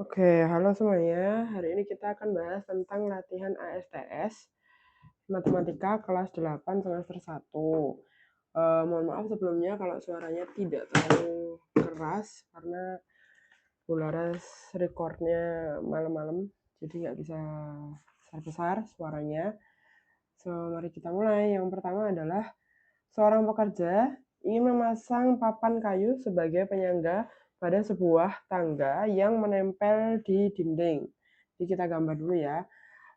Oke, halo semuanya. Hari ini kita akan bahas tentang latihan ASTS Matematika kelas 8 semester 1. Mohon maaf sebelumnya kalau suaranya tidak terlalu keras karena Bularas recordnya malam-malam, jadi nggak bisa besar-besar suaranya. Mari kita mulai. Yang pertama adalah seorang pekerja ingin memasang papan kayu sebagai penyangga pada sebuah tangga yang menempel di dinding. Jadi kita gambar dulu ya.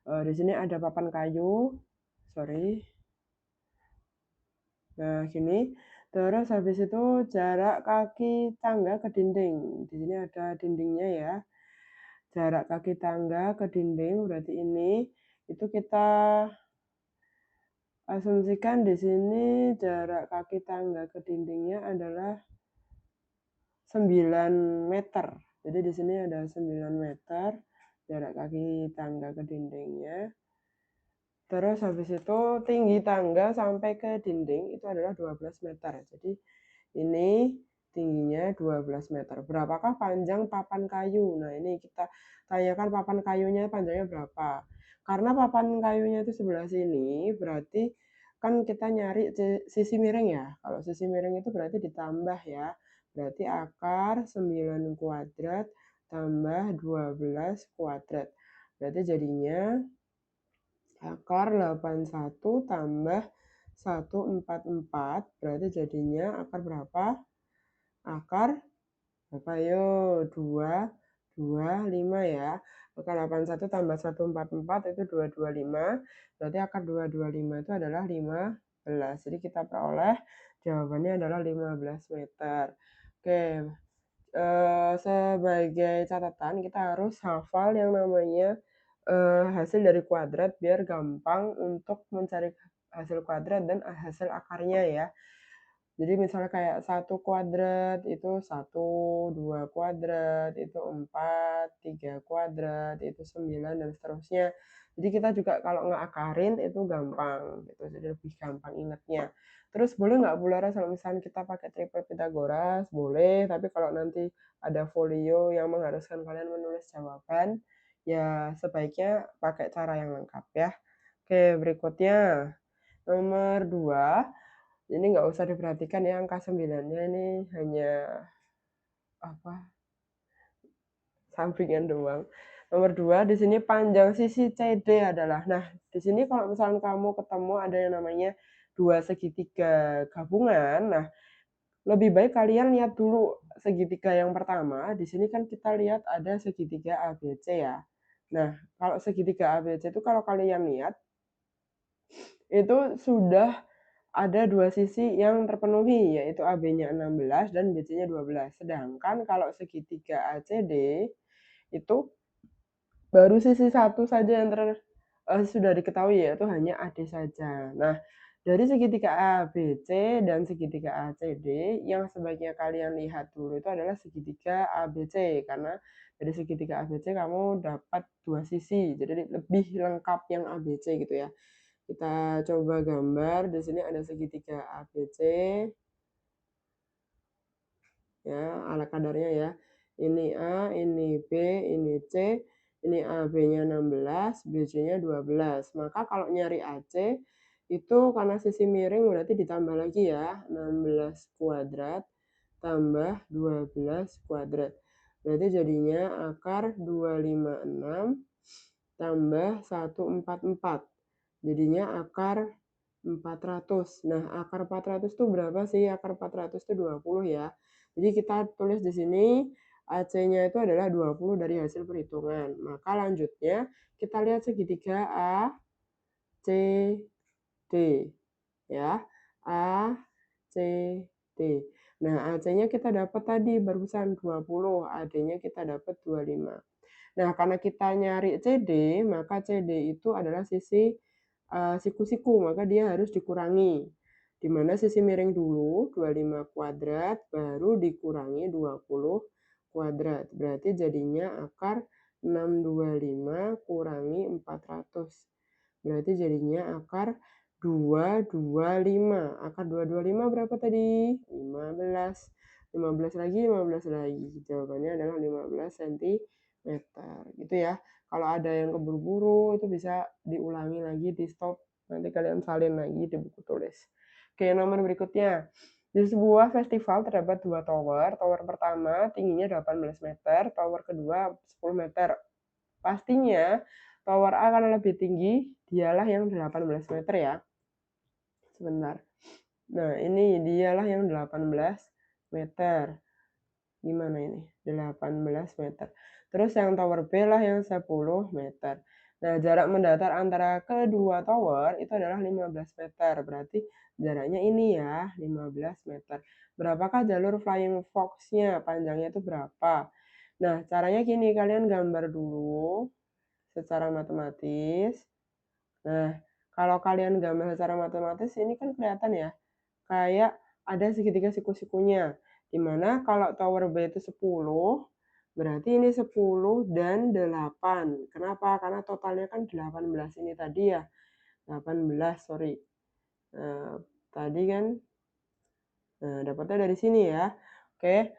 Di sini ada papan kayu, sorry. Nah, gini. Terus habis itu jarak kaki tangga ke dinding. Di sini ada dindingnya ya. Jarak kaki tangga ke dinding berarti ini itu kita asumsikan di sini jarak kaki tangga ke dindingnya adalah 9 meter. Jadi di sini ada 9 meter jarak kaki tangga ke dindingnya. Terus habis itu tinggi tangga sampai ke dinding itu adalah 12 meter. Jadi ini tingginya 12 meter. Berapakah panjang papan kayu? Nah, ini kita tanyakan papan kayunya panjangnya berapa. Karena papan kayunya itu sebelah sini, berarti kan kita nyari sisi miring ya. Kalau sisi miring itu berarti ditambah ya. Berarti akar 9 kuadrat tambah 12 kuadrat. Berarti jadinya akar 81 tambah 144 berarti jadinya akar berapa? Akar berapa? Yo, 225 ya. Akar 81 tambah 144 itu 225. Berarti akar 225 itu adalah 15. Jadi kita peroleh jawabannya adalah 15 meter. Oke, sebagai catatan kita harus hafal yang namanya hasil dari kuadrat biar gampang untuk mencari hasil kuadrat dan hasil akarnya ya. Jadi misalnya kayak 1 kuadrat itu 1, 2 kuadrat itu 4, 3 kuadrat itu 9 dan seterusnya. Jadi kita juga kalau ngakarin itu gampang gitu, jadi lebih gampang ingatnya. Terus boleh nggak Bu Laras kalau misalnya kita pakai triple Pitagoras? Boleh, tapi kalau nanti ada folio yang mengharuskan kalian menulis jawaban, ya sebaiknya pakai cara yang lengkap ya. Oke, berikutnya nomor 2. Ini nggak usah diperhatikan ya angka 9-nya ini hanya sampingan doang. Nomor 2 di sini panjang sisi CD adalah. Nah, di sini kalau misalnya kamu ketemu ada yang namanya dua segitiga gabungan, nah lebih baik kalian lihat dulu segitiga yang pertama. Di sini kan kita lihat ada segitiga ABC ya. Nah, kalau segitiga ABC itu kalau kalian lihat itu sudah ada dua sisi yang terpenuhi, yaitu AB-nya 16 dan BC-nya 12. Sedangkan kalau segitiga ACD itu baru sisi satu saja yang sudah diketahui, yaitu hanya AD saja. Nah, dari segitiga ABC dan segitiga ACD, yang sebaiknya kalian lihat dulu itu adalah segitiga ABC, karena dari segitiga ABC kamu dapat dua sisi, jadi lebih lengkap yang ABC gitu ya. Kita coba gambar, di sini ada segitiga ABC. Ya, ala kadarnya ya. Ini A, ini B, ini C, ini AB-nya 16, BC-nya 12. Maka kalau nyari AC itu karena sisi miring berarti ditambah lagi ya, 16 kuadrat tambah 12 kuadrat. Berarti jadinya akar 256 tambah 144. Jadinya akar 400. Nah, akar 400 itu berapa sih? Akar 400 itu 20 ya. Jadi kita tulis di sini AC-nya itu adalah 20 dari hasil perhitungan. Maka lanjutnya kita lihat segitiga A, C, D. Ya, A, C, D. Nah, AC-nya kita dapat tadi barusan 20, AD-nya kita dapat 25. Nah, karena kita nyari CD, maka CD itu adalah sisi siku-siku, maka dia harus dikurangi. Di mana sisi miring dulu 25 kuadrat baru dikurangi 20 kuadrat. Berarti jadinya akar 625 kurangi 400. Berarti jadinya akar 225. Akar 225 berapa tadi? 15. 15 lagi, 15 lagi. Jawabannya adalah 15 cm. meter, gitu ya. Kalau ada yang keburu-buru itu bisa diulangi lagi, di-stop, nanti kalian salin lagi di buku tulis. Oke, nomor berikutnya. Di sebuah festival terdapat 2 tower. Tower pertama tingginya 18 meter, tower kedua 10 meter. Pastinya tower A akan lebih tinggi, dialah yang 18 meter ya. Sebentar. Nah, ini dialah yang 18 meter. Gimana ini? 18 meter. Terus yang tower B lah yang 10 meter. Nah, jarak mendatar antara kedua tower itu adalah 15 meter. Berarti jaraknya ini ya, 15 meter. Berapakah jalur flying fox-nya? Panjangnya itu berapa? Nah, caranya gini, kalian gambar dulu secara matematis. Nah, kalau kalian gambar secara matematis ini kan kelihatan ya, kayak ada segitiga siku-sikunya. Dimana kalau tower B itu 10, berarti ini 10 dan 8. Kenapa? Karena totalnya kan 18 ini tadi ya. 18, sorry. Nah, tadi kan, nah dapatnya dari sini ya. Oke.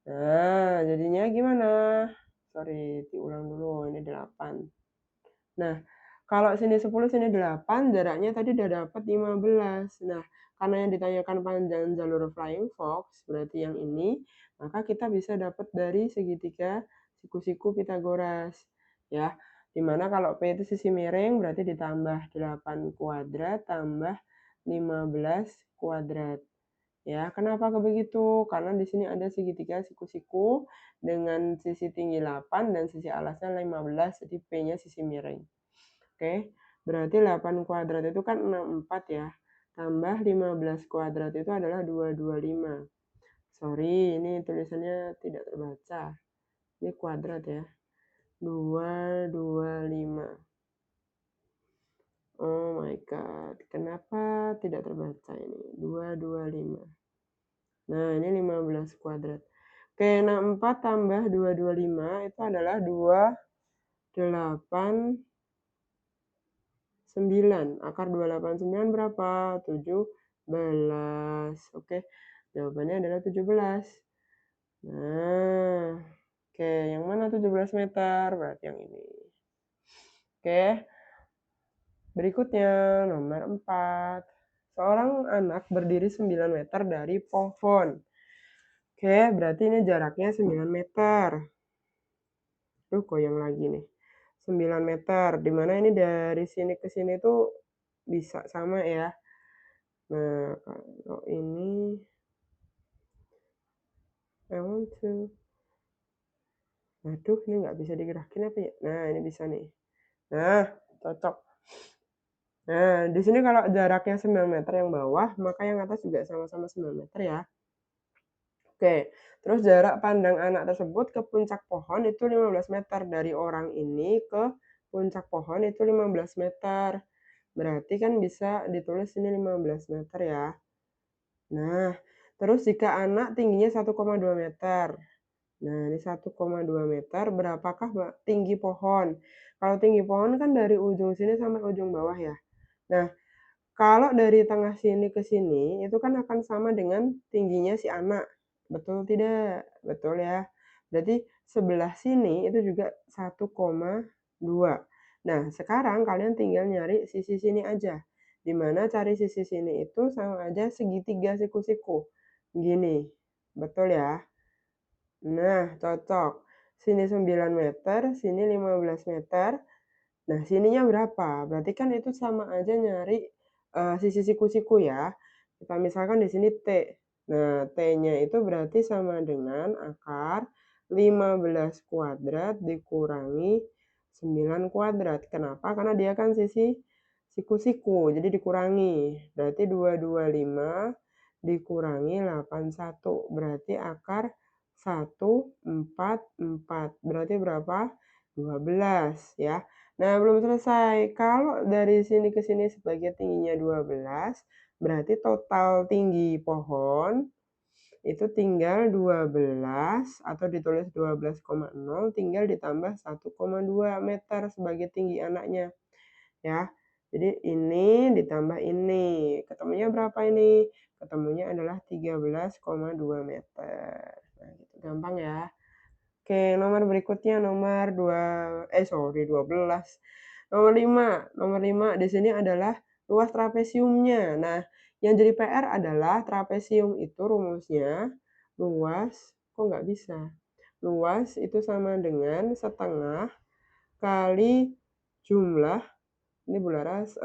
Nah, jadinya gimana? Sorry, diulang dulu, ini 8. Nah, kalau sini 10, sini 8, jaraknya tadi udah dapat 15. Nah, karena yang ditanyakan panjang jalur flying fox, berarti yang ini, maka kita bisa dapat dari segitiga siku-siku Pitagoras. Ya, dimana kalau P itu sisi miring, berarti ditambah 8 kuadrat tambah 15 kuadrat. Ya, kenapa begitu? Karena di sini ada segitiga siku-siku dengan sisi tinggi 8 dan sisi alasnya 15, jadi P-nya sisi miring. Oke, berarti 8 kuadrat itu kan 64 ya. Tambah 15 kuadrat itu adalah 225. Sorry, ini tulisannya tidak terbaca. Ini kuadrat ya. 225. Oh my god, kenapa tidak terbaca ini? 225. Nah, ini 15 kuadrat. Oke, 64 tambah 225 itu adalah 289. Akar 289 berapa? 17. Oke, jawabannya adalah 17. Nah, oke, yang mana 17 meter? Berarti yang ini. Oke, berikutnya nomor 4. Seorang anak berdiri 9 meter dari pohon. Oke, berarti ini jaraknya 9 meter. Tuh, goyang lagi nih. 9 meter, dimana ini dari sini ke sini tuh bisa sama ya. Nah, kalau ini I want to. Waduh, ini nggak bisa digerakin apa ya? Nah, ini bisa nih. Nah, cocok. Nah, di sini kalau jaraknya 9 meter yang bawah, maka yang atas juga sama-sama 9 meter ya. Oke, terus jarak pandang anak tersebut ke puncak pohon itu 15 meter. Dari orang ini ke puncak pohon itu 15 meter. Berarti kan bisa ditulis ini 15 meter ya. Nah, terus jika anak tingginya 1,2 meter. Nah, ini 1,2 meter, berapakah tinggi pohon? Kalau tinggi pohon kan dari ujung sini sampai ujung bawah ya. Nah, kalau dari tengah sini ke sini, itu kan akan sama dengan tingginya si anak. Betul tidak? Betul ya. Berarti sebelah sini itu juga 1,2. Nah, sekarang kalian tinggal nyari sisi sini aja. Di mana cari sisi sini itu sama aja segitiga siku-siku. Gini. Betul ya? Nah, cocok. Sini 9 meter, sini 15 meter. Nah, sininya berapa? Berarti kan itu sama aja nyari sisi siku-siku ya. Kita misalkan di sini T. Nah, T-nya itu berarti sama dengan akar 15 kuadrat dikurangi 9 kuadrat. Kenapa? Karena dia kan sisi siku-siku, jadi dikurangi. Berarti 225 dikurangi 81. Berarti akar 144. Berarti berapa? 12 ya. Nah, belum selesai. Kalau dari sini ke sini sebagai tingginya 12, berarti total tinggi pohon itu tinggal 12 atau ditulis 12,0 tinggal ditambah 1,2 meter sebagai tinggi anaknya. Ya. Jadi ini ditambah ini. Ketemunya berapa ini? Ketemunya adalah 13,2 meter. Nah, gitu. Gampang ya. Oke, nomor berikutnya nomor 12. Nomor 5 di sini adalah luas trapesiumnya. Nah, yang jadi PR adalah trapesium itu rumusnya luas kok nggak bisa? Luas itu sama dengan setengah kali jumlah, ini Bularas,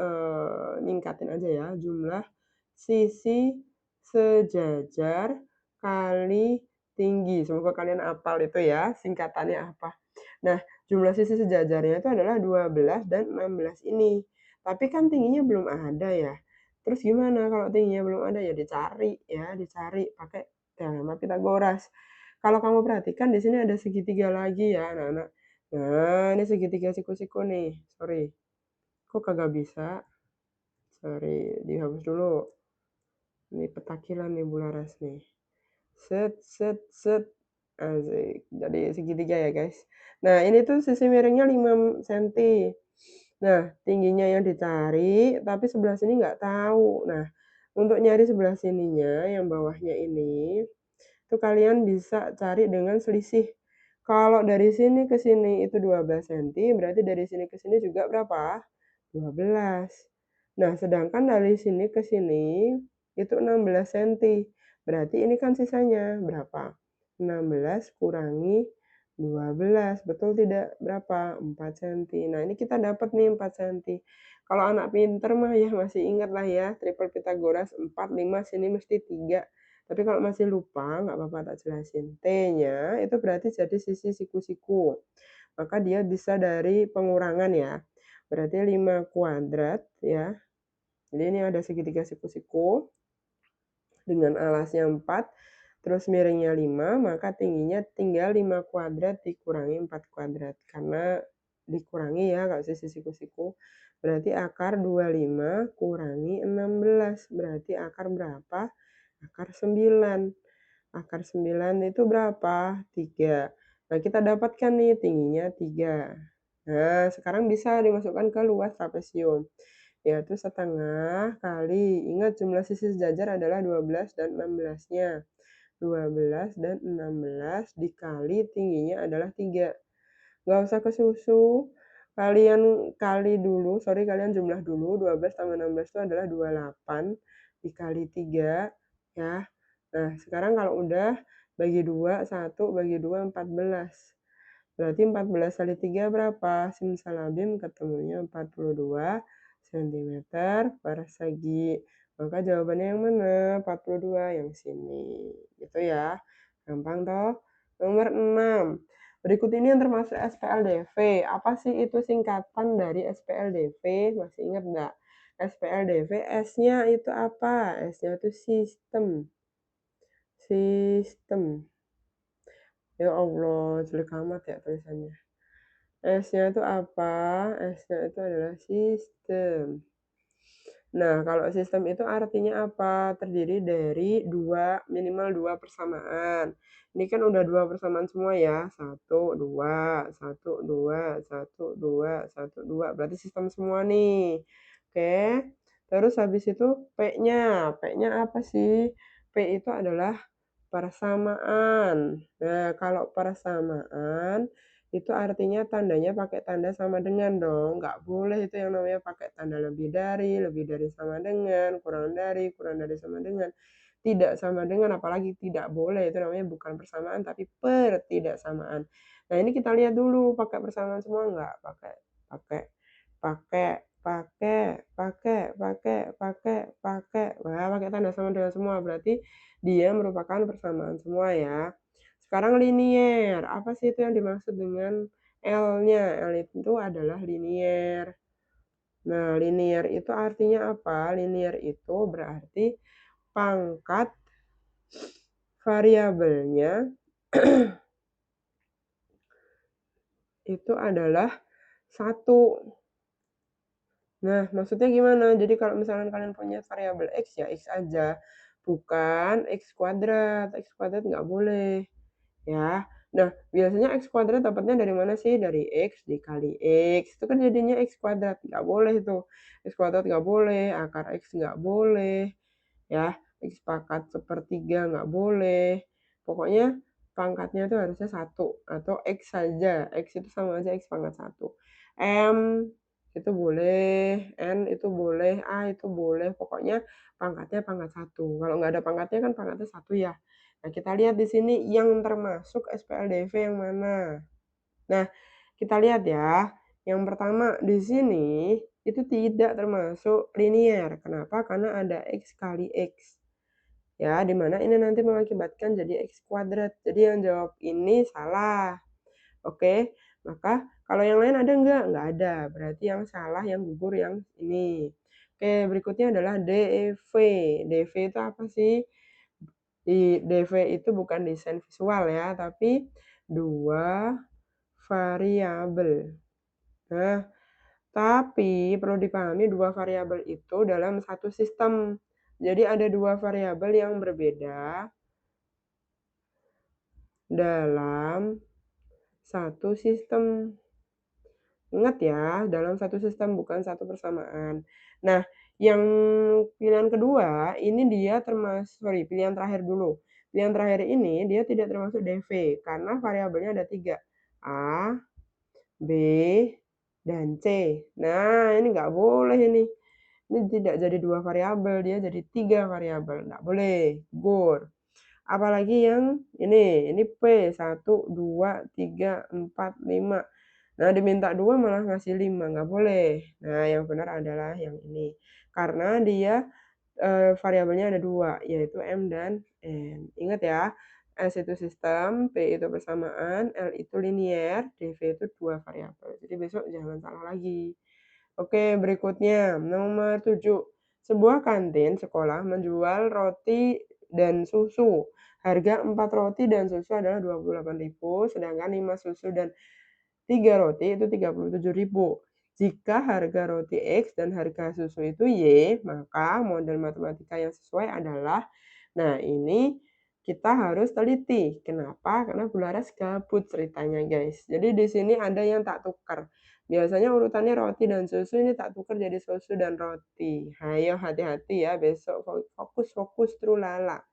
ningkatin aja ya, jumlah sisi sejajar kali tinggi. Semoga kalian hafal itu ya, singkatannya apa. Nah, jumlah sisi sejajarnya itu adalah 12 dan 16 ini. Tapi kan tingginya belum ada ya. Terus gimana kalau tingginya belum ada? Ya dicari pakai teorema Pitagoras. Kalau kamu perhatikan di sini ada segitiga lagi ya, anak-anak. Nah, ini segitiga siku-siku nih. Sorry, kok kagak bisa? Sorry, dihapus dulu. Ini petakilan nih Bularas nih. Set, set, set. Asik. Jadi segitiga ya guys. Nah, ini tuh sisi miringnya 5 cm. Nah, tingginya yang dicari, tapi sebelah sini nggak tahu. Nah, untuk nyari sebelah sininya, yang bawahnya ini, itu kalian bisa cari dengan selisih. Kalau dari sini ke sini itu 12 cm, berarti dari sini ke sini juga berapa? 12. Nah, sedangkan dari sini ke sini itu 16 cm. Berarti ini kan sisanya berapa? 16 kurangi 12. Betul tidak? Berapa? 4 cm. Nah, ini kita dapat nih 4 cm. Kalau anak pinter mah ya masih ingat lah ya, triple Pitagoras 4, 5, sini mesti 3. Tapi kalau masih lupa, nggak apa-apa tak jelasin. T-nya itu berarti jadi sisi siku-siku. Maka dia bisa dari pengurangan ya. Berarti 5 kuadrat ya. Jadi ini ada segitiga siku-siku dengan alasnya 4, terus miringnya 5, maka tingginya tinggal 5 kuadrat dikurangi 4 kuadrat. Karena dikurangi ya kalau sisi siku-siku. Berarti akar 25 kurangi 16. Berarti akar berapa? Akar 9. Akar 9 itu berapa? 3. Nah, kita dapatkan nih tingginya 3. Nah, sekarang bisa dimasukkan ke luas trapesium, yaitu setengah kali, ingat jumlah sisi sejajar adalah 12 dan 16-nya. 12 dan 16 dikali tingginya adalah 3. Nggak usah ke susu, kalian kali dulu, kalian jumlah dulu, 12 tambah 16 itu adalah 28 dikali 3, ya. Nah, sekarang kalau udah bagi 2, 1 bagi 2, 14. Berarti 14 kali 3 berapa? Simsalabim ketemunya 42 cm persegi. Maka jawabannya yang mana? 42 yang sini. Gitu ya. Gampang toh? Nomor 6. Berikut ini yang termasuk SPLDV. Apa sih itu singkatan dari SPLDV? Masih ingat nggak? SPLDV S-nya itu apa? S-nya itu sistem. Sistem. Ya Allah, jelek amat ya tulisannya. S-nya itu apa? S-nya itu adalah sistem. Nah, kalau sistem itu artinya apa? Terdiri dari minimal dua persamaan. Ini kan udah 2 persamaan semua ya. 1, 2, 1, 2, 1, 2, 1, 2. Berarti sistem semua nih. Oke. Terus habis itu P-nya. P-nya apa sih? P itu adalah persamaan. Nah, kalau persamaan itu artinya tandanya pakai tanda sama dengan dong. Nggak boleh itu yang namanya pakai tanda lebih dari sama dengan, kurang dari sama dengan, tidak sama dengan, apalagi tidak boleh. Itu namanya bukan persamaan tapi pertidaksamaan. Nah, ini kita lihat dulu pakai persamaan semua nggak? Pakai, pakai, pakai, pakai, pakai, pakai, pakai, pakai. Wah, pakai tanda sama dengan semua. Berarti dia merupakan persamaan semua ya. Sekarang linier. Apa sih itu yang dimaksud dengan L-nya? L itu adalah linier. Nah, linier itu artinya apa? Linier itu berarti pangkat variabelnya itu adalah 1. Nah, maksudnya gimana? Jadi kalau misalkan kalian punya variabel X, ya X aja. Bukan X kuadrat. X kuadrat nggak boleh. Ya. Nah, biasanya X kuadrat dapatnya dari mana sih? Dari X dikali X. Itu kan jadinya X kuadrat. Nggak boleh itu. X kuadrat nggak boleh. Akar X nggak boleh. Ya. X pangkat sepertiga nggak boleh. Pokoknya pangkatnya itu harusnya 1 atau X saja, X itu sama aja X pangkat 1. M itu boleh, N itu boleh, A itu boleh, pokoknya pangkatnya pangkat 1. Kalau nggak ada pangkatnya kan pangkatnya 1 ya. Nah, kita lihat di sini yang termasuk SPLDV yang mana. Nah, kita lihat ya, yang pertama di sini itu tidak termasuk linier. Kenapa? Karena ada X kali X. Ya, di mana ini nanti mengakibatkan jadi X kuadrat. Jadi yang jawab ini salah. Oke, maka kalau yang lain ada nggak? Nggak ada. Berarti yang salah yang gugur yang ini. Oke, berikutnya adalah DV. DV itu apa sih? Di DV itu bukan desain visual ya, tapi dua variabel. Nah, tapi perlu dipahami dua variabel itu dalam satu sistem. Jadi ada dua variabel yang berbeda dalam satu sistem. Ingat ya, dalam satu sistem bukan satu persamaan. Nah, yang pilihan kedua ini dia pilihan terakhir dulu. Pilihan terakhir ini dia tidak termasuk DV karena variabelnya ada 3, A, B, dan C. Nah, ini nggak boleh ini. Ini tidak jadi 2 variabel, dia jadi 3 variabel, nggak boleh, gugur. Apalagi yang ini P, 1, 2, 3, 4, 5. Nah, diminta 2 malah ngasih 5, nggak boleh. Nah, yang benar adalah yang ini. Karena dia, variabelnya ada 2, yaitu M dan N. Ingat ya, S itu sistem, P itu persamaan, L itu linier, DV itu 2 variabel. Jadi besok jangan salah lagi. Oke, berikutnya nomor 7. Sebuah kantin sekolah menjual roti dan susu. Harga 4 roti dan susu adalah 28.000, sedangkan 5 susu dan 3 roti itu 37.000. Jika harga roti X dan harga susu itu Y, maka model matematika yang sesuai adalah, nah ini kita harus teliti. Kenapa? Karena Bularas gabut ceritanya guys. Jadi di sini ada yang tak tukar. Biasanya urutannya roti dan susu, ini tak tukar jadi susu dan roti. Ayo hati-hati ya, besok fokus-fokus trulala.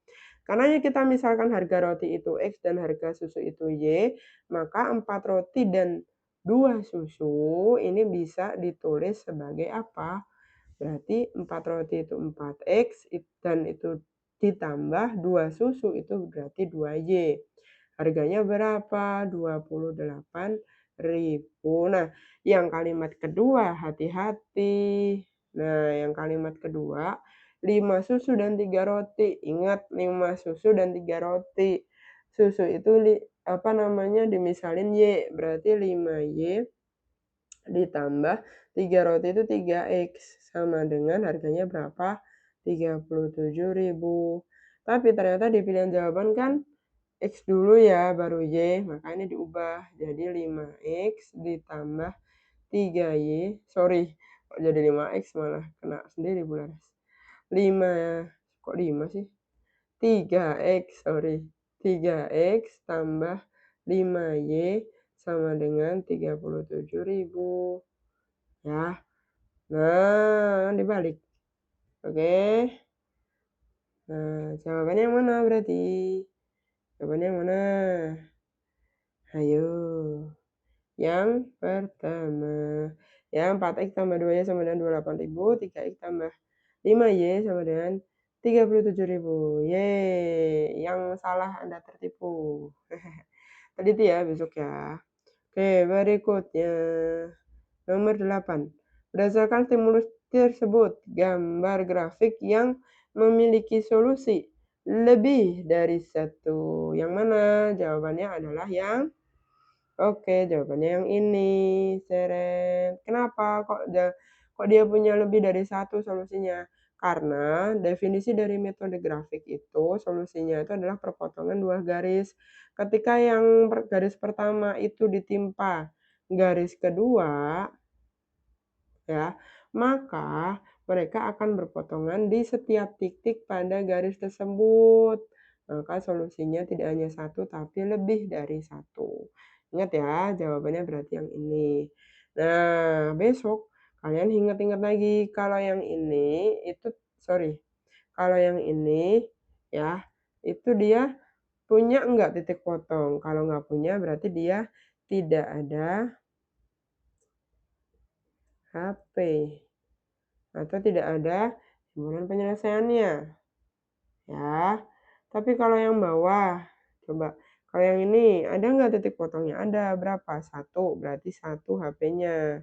Karena kita misalkan harga roti itu X dan harga susu itu Y, maka 4 roti dan 2 susu ini bisa ditulis sebagai apa? Berarti 4 roti itu 4X dan itu ditambah 2 susu itu berarti 2Y. Harganya berapa? 28.000. Nah, yang kalimat kedua hati-hati. Nah, yang kalimat kedua 5 susu dan 3 roti. Ingat 5 susu dan 3 roti. Susu itu dimisalin Y, berarti 5Y ditambah 3 roti itu 3X, sama dengan harganya berapa? 37.000. Tapi ternyata di pilihan jawaban kan X dulu ya, baru Y, maka ini diubah jadi 5X ditambah 3Y, sorry, kok jadi 5X malah kena sendiri Bularas. 5, kok 5 sih? 3X, sorry. 3X tambah 5Y sama dengan 37.000. Ya. Nah, dibalik. Oke. Nah, jawabannya yang mana berarti? Jawabannya yang mana? Ayo. Yang pertama. Ya, 4X tambah 2Y sama dengan 28.000, 3X tambah 5Y sama dengan 37.000. Yeay, yang salah Anda tertipu. Teliti ya besok ya. Oke, berikutnya. Nomor 8. Berdasarkan stimulus tersebut, gambar grafik yang memiliki solusi lebih dari satu. Yang mana? Jawabannya adalah yang oke, jawabannya yang ini. Seret. Kenapa kok dia punya lebih dari satu solusinya? Karena definisi dari metode grafik itu solusinya itu adalah perpotongan dua garis. Ketika yang garis pertama itu ditimpa garis kedua, ya, maka mereka akan berpotongan di setiap titik pada garis tersebut. Maka solusinya tidak hanya satu, tapi lebih dari satu. Ingat ya, jawabannya berarti yang ini. Nah, besok kalian ingat-ingat lagi kalau yang ini itu, sorry, kalau yang ini ya, itu dia punya enggak titik potong? Kalau nggak punya berarti dia tidak ada HP atau tidak ada himpunan penyelesaiannya, ya. Tapi kalau yang bawah, coba. Kalau yang ini ada nggak titik potongnya? Ada. Berapa? 1, berarti 1 HP-nya.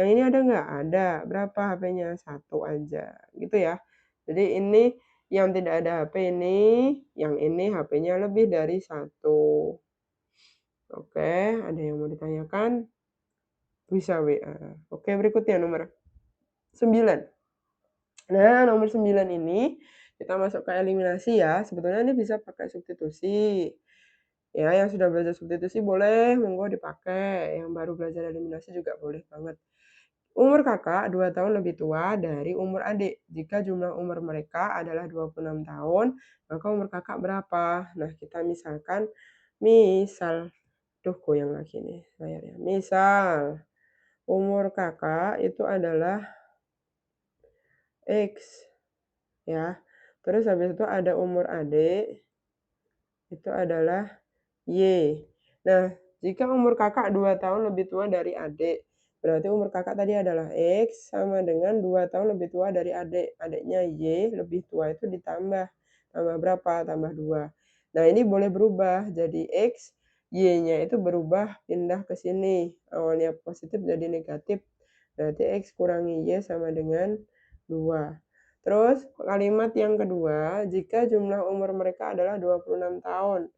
Yang ini ada nggak? Ada. Berapa HP-nya? 1 aja, gitu ya. Jadi ini yang tidak ada HP ini, yang ini HP-nya lebih dari 1. Oke, ada yang mau ditanyakan? Bisa WA. Oke, berikutnya nomor 9. Nah, nomor 9 ini kita masuk ke eliminasi ya. Sebetulnya ini bisa pakai substitusi. Ya, yang sudah belajar substitusi boleh, monggo dipakai. Yang baru belajar eliminasi juga boleh banget. Umur kakak 2 tahun lebih tua dari umur adik. Jika jumlah umur mereka adalah 26 tahun, maka umur kakak berapa? Nah, kita misalkan, duh goyang lagi nih layarnya. Misal, umur kakak itu adalah X, ya. Terus habis itu ada umur adik, itu adalah Y. Nah, jika umur kakak 2 tahun lebih tua dari adik, berarti umur kakak tadi adalah X sama dengan 2 tahun lebih tua dari adik. Adiknya Y lebih tua itu ditambah. Tambah berapa? Tambah 2. Nah, ini boleh berubah jadi X, Y-nya itu berubah pindah ke sini. Awalnya positif jadi negatif. Berarti X kurangi Y sama dengan 2. Terus kalimat yang kedua, jika jumlah umur mereka adalah 26 tahun.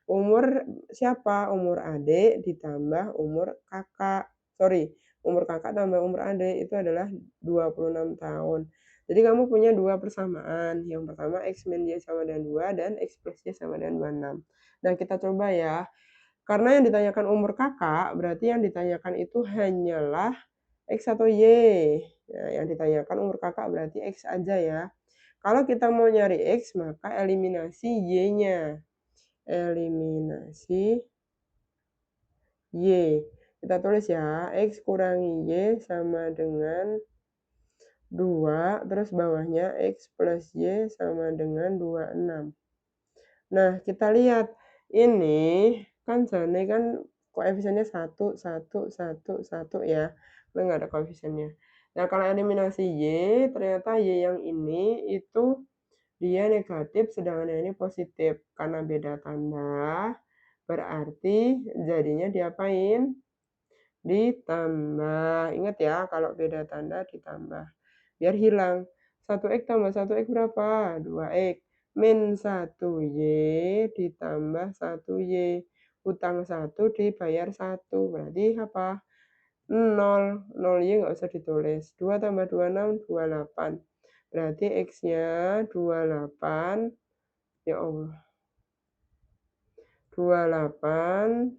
Umur siapa? Umur adik ditambah umur kakak. Sorry, umur kakak tambah umur adik itu adalah 26 tahun. Jadi kamu punya 2 persamaan. Yang pertama X min Y sama dengan 2 dan X plus Y sama dengan 26. Nah, kita coba ya. Karena yang ditanyakan umur kakak, berarti yang ditanyakan itu hanyalah X atau Y. Nah, yang ditanyakan umur kakak berarti X aja ya. Kalau kita mau nyari X, maka eliminasi Y-nya. Eliminasi Y. Kita tulis ya, X kurangi Y sama dengan 2, terus bawahnya X plus Y sama dengan 26. Nah, kita lihat, ini kan jane kan koefisiennya 1, 1, 1, 1 ya, karena nggak ada koefisiennya. Nah, kalau eliminasi Y, ternyata Y yang ini itu dia negatif, sedangkan yang ini positif. Karena beda tanda, berarti jadinya diapain? Ditambah. Ingat ya, kalau beda tanda ditambah. Biar hilang. 1X tambah 1X berapa? 2X. Min 1Y ditambah 1Y. Utang 1 dibayar 1. Berarti apa? 0. 0Y nggak usah ditulis. 2 tambah 26, 28. Berarti X-nya 28. Ya Allah. 28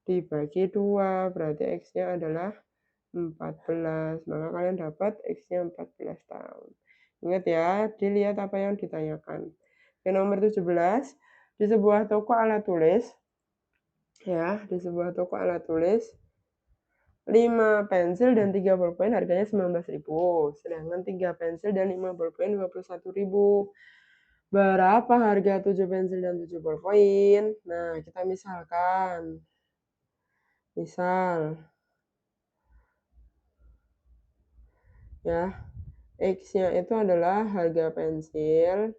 dibagi 2, berarti X-nya adalah 14. Maka kalian dapat X-nya 14 tahun. Ingat ya, dilihat apa yang ditanyakan. Oke, nomor 17. Di sebuah toko alat tulis, ya, di sebuah toko alat tulis, 5 pensil dan 3 bolpen harganya 19.000. Sedangkan 3 pensil dan 5 bolpen 21.000. Berapa harga 7 pensil dan 7 bolpen? Nah, kita misalkan. Misal, ya, X-nya itu adalah harga pensil,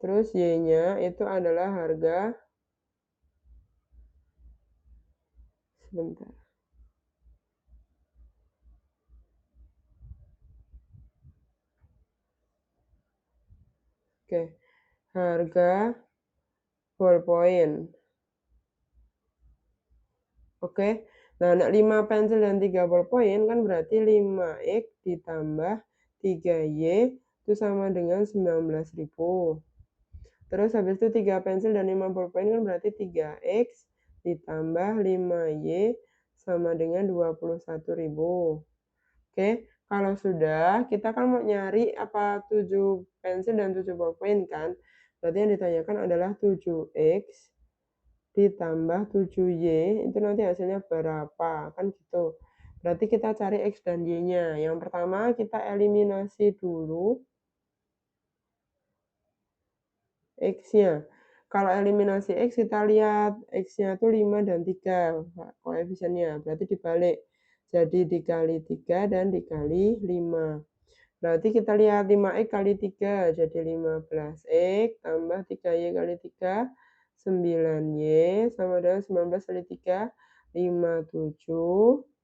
terus Y-nya itu adalah harga, sebentar, oke, harga ballpoint. Oke, nah 5 pensil dan 3 ballpoint kan berarti 5X ditambah 3Y itu sama dengan 19.000. Terus habis itu 3 pensil dan 5 ballpoint kan berarti 3X ditambah 5Y sama dengan 21.000. Oke, kalau sudah, kita kan mau nyari apa 7 pensil dan 7 ballpoint kan. Berarti yang ditanyakan adalah 7X ditambah 7Y, itu nanti hasilnya berapa, kan gitu. Berarti kita cari X dan Y-nya. Yang pertama kita eliminasi dulu X-nya. Kalau eliminasi X, kita lihat X-nya itu 5 dan 3 koefisiennya. Berarti dibalik. Jadi dikali 3 dan dikali 5. Berarti kita lihat 5X kali 3, jadi 15X tambah 3Y kali 3, 9Y sama dengan 19 kali 3, 57.000.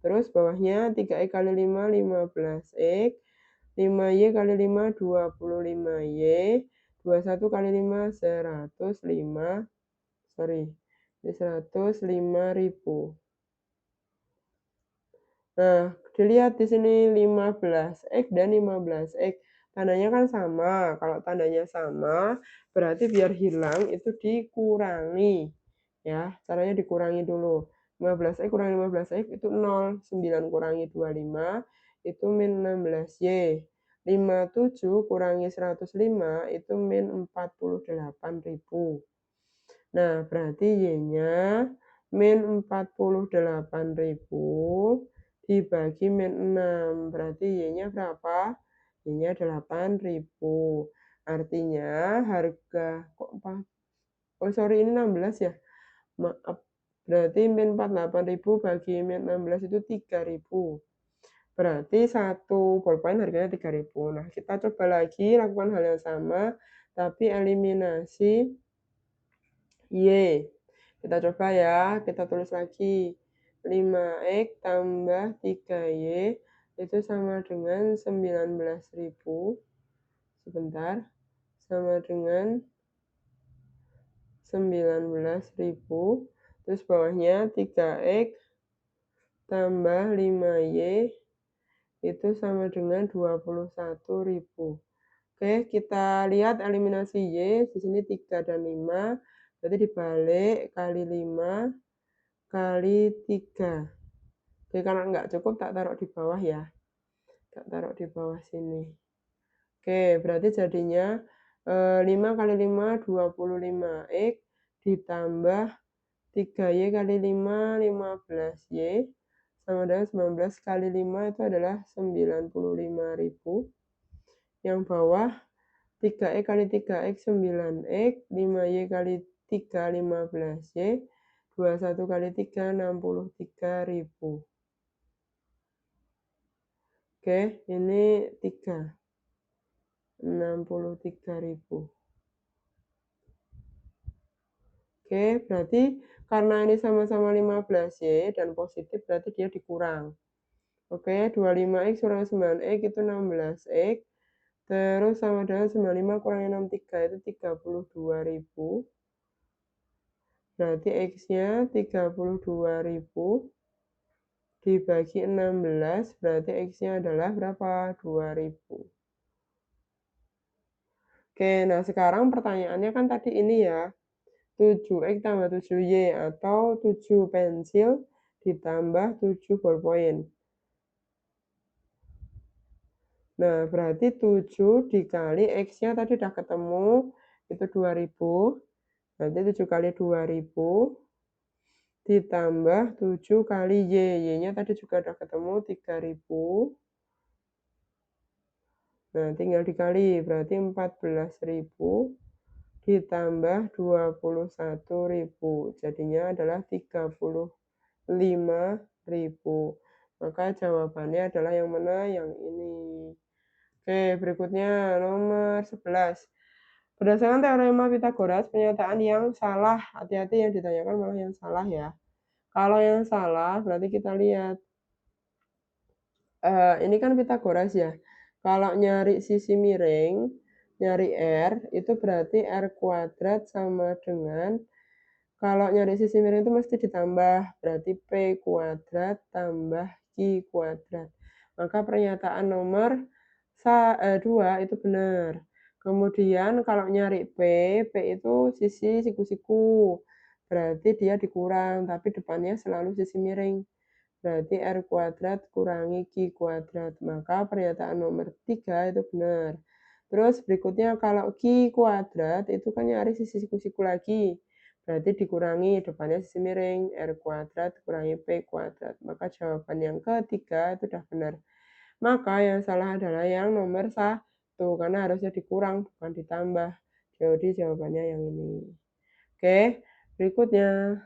Terus bawahnya 3X kali 5, 15X. 5Y kali 5, 25Y. 21 kali 5, 105. Sorry, 105.000. Nah, dilihat di sini 15X dan 15X. Tandanya kan sama. Kalau tandanya sama, berarti biar hilang itu dikurangi. Ya, caranya dikurangi dulu. 15X kurangi 15X itu 0. 9 kurangi 25 itu min 16Y. 57 kurangi 105 itu min 48.000. Nah, berarti Y-nya min 48.000 dibagi min 6. Berarti Y-nya berapa? Y-nya 8.000. Artinya harga kok 4. Oh, sorry, ini 16 ya. Maaf. Berarti min 48.000 bagi min 16 itu 3.000. Berarti satu ballpoint harganya 3.000. Nah, kita coba lagi lakukan hal yang sama, tapi eliminasi Y. Kita coba ya, kita tulis lagi. 5X tambah 3Y itu sama dengan 19.000. Sebentar. Sama dengan 19.000. Terus bawahnya 3X tambah 5Y itu sama dengan 21.000. Oke, kita lihat eliminasi Y. Di sini 3 dan 5. Berarti dibalik kali 5 kali 3. Oke, karena nggak cukup tak taruh di bawah ya. Tak taruh di bawah sini. Oke, berarti jadinya 5 kali 5, 25X ditambah 3Y kali 5, 15Y sama dengan 19 kali 5 itu adalah 95.000. Yang bawah 3X kali 3X 9X, 5Y kali 3 15Y, 21 kali 3 63.000. Oke, ini 3. 63.000. Oke, berarti karena ini sama-sama 15Y dan positif berarti dia dikurang. Oke, 25X kurang 9X itu 16X. Terus sama dengan 95 kurangi 63 itu 32.000. Berarti X-nya 32.000 dibagi 16, berarti X-nya adalah berapa? 2.000. Oke, nah sekarang pertanyaannya kan tadi ini ya, 7X tambah 7Y atau 7 pensil ditambah 7 ballpoint. Nah, berarti 7 dikali X-nya tadi udah ketemu, itu 2.000. Berarti 7 kali 2.000 ditambah 7 kali Y. Y-nya tadi juga udah ketemu 3.000. Nah, tinggal dikali, berarti 14.000 ditambah 21.000. Jadinya adalah 35.000. Maka jawabannya adalah yang mana? Yang ini. Oke, berikutnya nomor 11. Berdasarkan teorema Pythagoras, pernyataan yang salah. Hati-hati yang ditanyakan malah yang salah ya. Kalau yang salah, berarti kita lihat. Ini kan Pythagoras ya. Kalau nyari sisi miring, nyari R, itu berarti R kuadrat sama dengan, kalau nyari sisi miring itu mesti ditambah, berarti P kuadrat tambah Q kuadrat. Maka pernyataan nomor 2 itu benar. Kemudian kalau nyari P itu sisi siku-siku. Berarti dia dikurang, tapi depannya selalu sisi miring. Berarti R kuadrat kurangi Q kuadrat. Maka pernyataan nomor 3 itu benar. Terus berikutnya kalau Q kuadrat itu kan nyari sisi siku-siku lagi. berarti dikurangi depannya sisi miring, R kuadrat kurangi P kuadrat. Maka jawaban yang ketiga itu udah benar. Maka yang salah adalah yang nomor 1, karena harusnya dikurang bukan ditambah. Jadi jawabannya yang ini. Oke, berikutnya.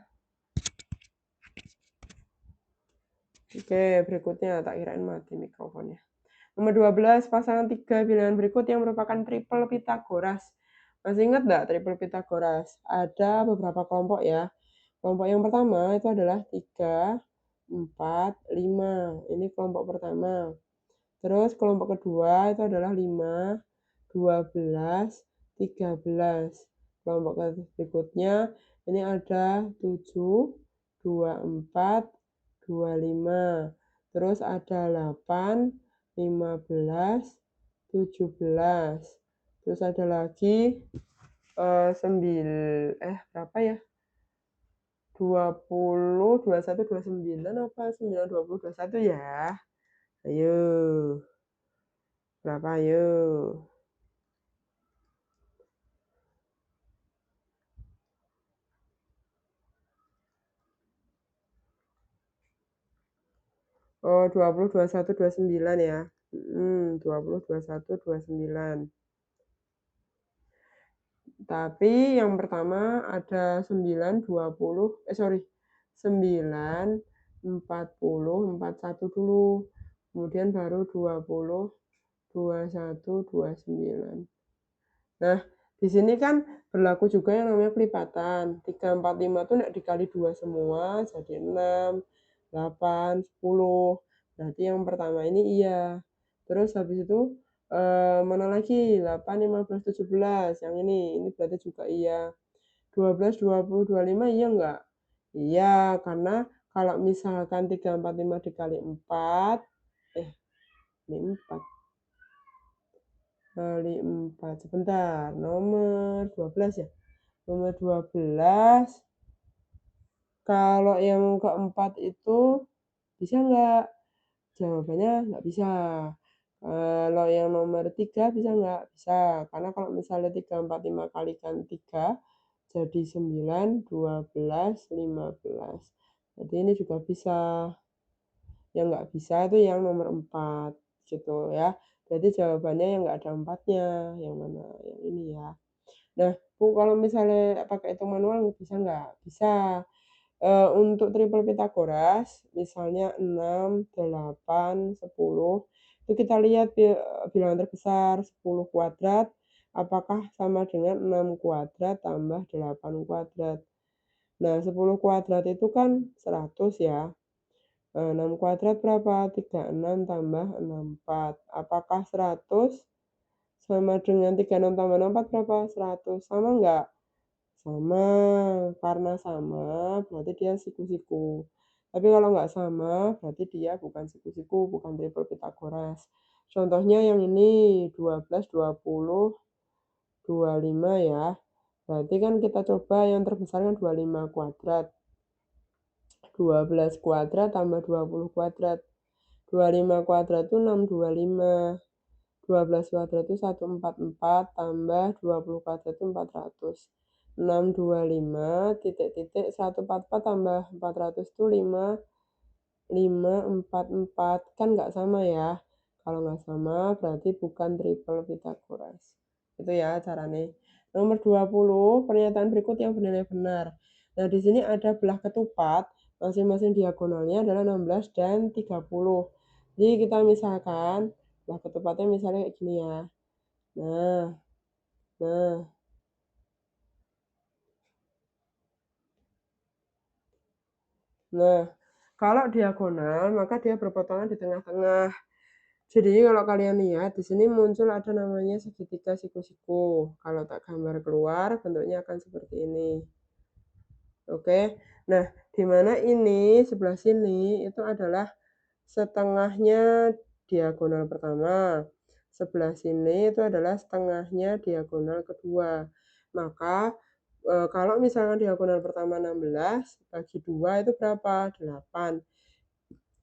Oke, berikutnya tak kirain mati mikrofonnya. Nomor 12, pasangan 3 bilangan berikut yang merupakan triple Pitagoras. Masih ingat nggak triple Pitagoras? Ada beberapa kelompok ya. Kelompok yang pertama itu adalah 3, 4, 5. Ini kelompok pertama. Terus kelompok kedua itu adalah 5, 12, 13. Kelompok berikutnya ini ada 7, 24, 25. Terus ada 8, 15, 17. Terus ada lagi berapa ya? 20, 21, 29 apa 9, 20, 21 ya? Ayo. Berapa ayo? Oh, 20, 21, 29 ya. 20, 21, 29. Tapi yang pertama ada 9, 20, 9, 40, 41 dulu. Kemudian baru 20, 21, 29. Nah, di sini kan berlaku juga yang namanya pelipatan. 3, 4, 5 itu nggak dikali 2 semua, jadi 6, 8, 10. Berarti yang pertama ini iya. Terus habis itu mana lagi? 8, 15, 17. Yang ini berarti juga iya. 12, 20, 25 iya enggak? Iya, karena kalau misalkan 3, 4, 5 dikali 4, ini 4 kali 4. Sebentar, nomor 12 ya. Nomor 12, kalau yang keempat itu bisa nggak? Jawabannya nggak bisa. Kalau yang nomor 3 bisa nggak? Bisa, karena kalau misalnya 3, 4, 5 kalikan 3, jadi 9, 12, 15. Jadi ini juga bisa. Yang nggak bisa itu yang nomor 4, gitu ya. Jadi jawabannya yang nggak ada 4-nya, yang mana? Yang ini ya. Nah, Bu, kalau misalnya pakai hitung manual bisa nggak? Bisa. Untuk triple Pitagoras, misalnya 6, 8, 10, itu kita lihat bilangan terbesar 10 kuadrat, apakah sama dengan 6 kuadrat tambah 8 kuadrat. Nah, 10 kuadrat itu kan 100 ya. 6 kuadrat berapa? 36 tambah 64. Apakah 100 sama dengan 36 tambah 64 berapa? 100. Sama enggak? Sama. Karena sama, berarti dia siku-siku. Tapi kalau nggak sama, berarti dia bukan siku-siku, bukan triple Pitagoras. Contohnya yang ini 12, 20, 25 ya. Berarti kan kita coba yang terbesar kan 25 kuadrat. 12 kuadrat tambah 20 kuadrat. 25 kuadrat itu 625. 12 kuadrat itu 144 tambah 20 kuadrat itu 400. 625 titik-titik 144 tambah 400 itu 544. Kan nggak sama ya. Kalau nggak sama berarti bukan triple Pitagoras. Itu ya caranya. Nomor 20, pernyataan berikut yang benar-benar. Nah, di sini ada belah ketupat, masing-masing diagonalnya adalah 16 dan 30. Jadi kita misalkan belah ketupatnya misalnya kayak gini ya. Nah, nah. Nah, kalau diagonal maka dia berpotongan di tengah-tengah. Jadi kalau kalian lihat di sini muncul ada namanya segitiga siku-siku. Kalau tak gambar keluar bentuknya akan seperti ini. Oke. Nah, di mana ini sebelah sini itu adalah setengahnya diagonal pertama. Sebelah sini itu adalah setengahnya diagonal kedua. Maka kalau misalkan diagonal pertama 16 bagi 2 itu berapa? 8.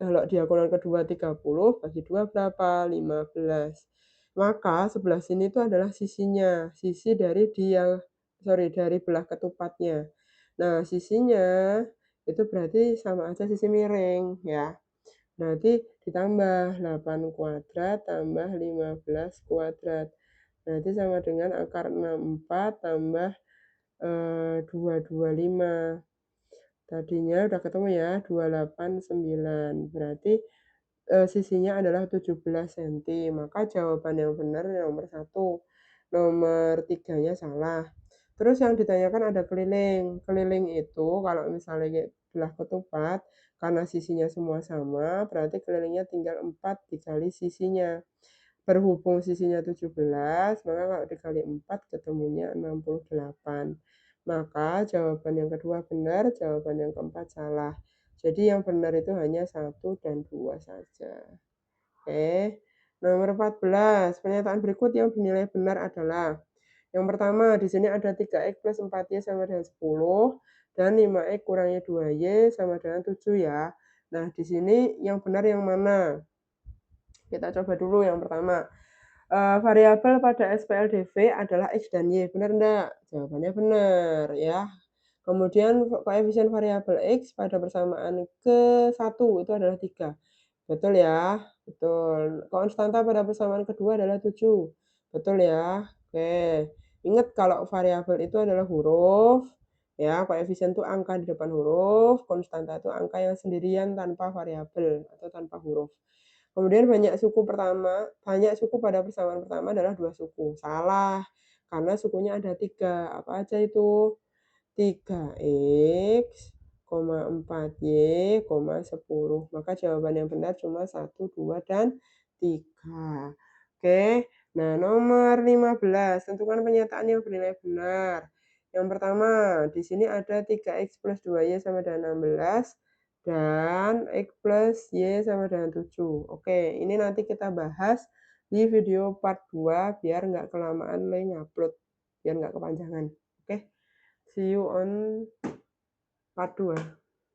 Kalau diagonal kedua 30 bagi 2 berapa? 15. Maka sebelah sini itu adalah sisinya, sisi dari dari belah ketupatnya. Nah, sisinya itu berarti sama aja sisi miring ya. Berarti ditambah 8 kuadrat tambah 15 kuadrat. Berarti sama dengan akar 64 tambah 225. Tadinya udah ketemu ya, 289. Berarti sisinya adalah 17 cm. Maka jawaban yang benar nomor 1. Nomor 3-nya salah. Terus yang ditanyakan ada keliling. Keliling itu kalau misalnya belah ketupat, karena sisinya semua sama, berarti kelilingnya tinggal 4 dikali sisinya. Berhubung sisinya 17, maka kalau dikali 4 ketemunya 68. Maka jawaban yang kedua benar, jawaban yang keempat salah. Jadi yang benar itu hanya 1 dan 2 saja. Oke. Nomor 14, pernyataan berikut yang dinilai benar adalah yang pertama, di sini ada 3x plus 4y sama dengan 10 dan 5x kurangi 2y sama dengan 7 ya. Nah, di sini yang benar yang mana? Kita coba dulu yang pertama. Variabel pada SPLDV adalah X dan Y, benar enggak? Jawabannya benar ya. Kemudian koefisien variabel X pada persamaan ke-1 itu adalah 3. Betul ya? Betul. Konstanta pada persamaan kedua adalah 7. Betul ya? Oke. Ingat kalau variabel itu adalah huruf, ya, koefisien itu angka di depan huruf, konstanta itu angka yang sendirian tanpa variabel atau tanpa huruf. Kemudian banyak suku pada persamaan pertama adalah 2 suku. Salah, karena sukunya ada 3. Apa aja itu? 3x, 4y, 10. Maka jawaban yang benar cuma 1, 2, dan 3. Oke, nah nomor 15, tentukan pernyataan yang bernilai benar. Yang pertama, di sini ada 3x plus 2y sama dengan 16 dan x plus y sama dengan 7. Oke, ini nanti kita bahas di video part 2 biar nggak kelamaan ngupload, biar nggak kepanjangan. Oke, see you on part 2.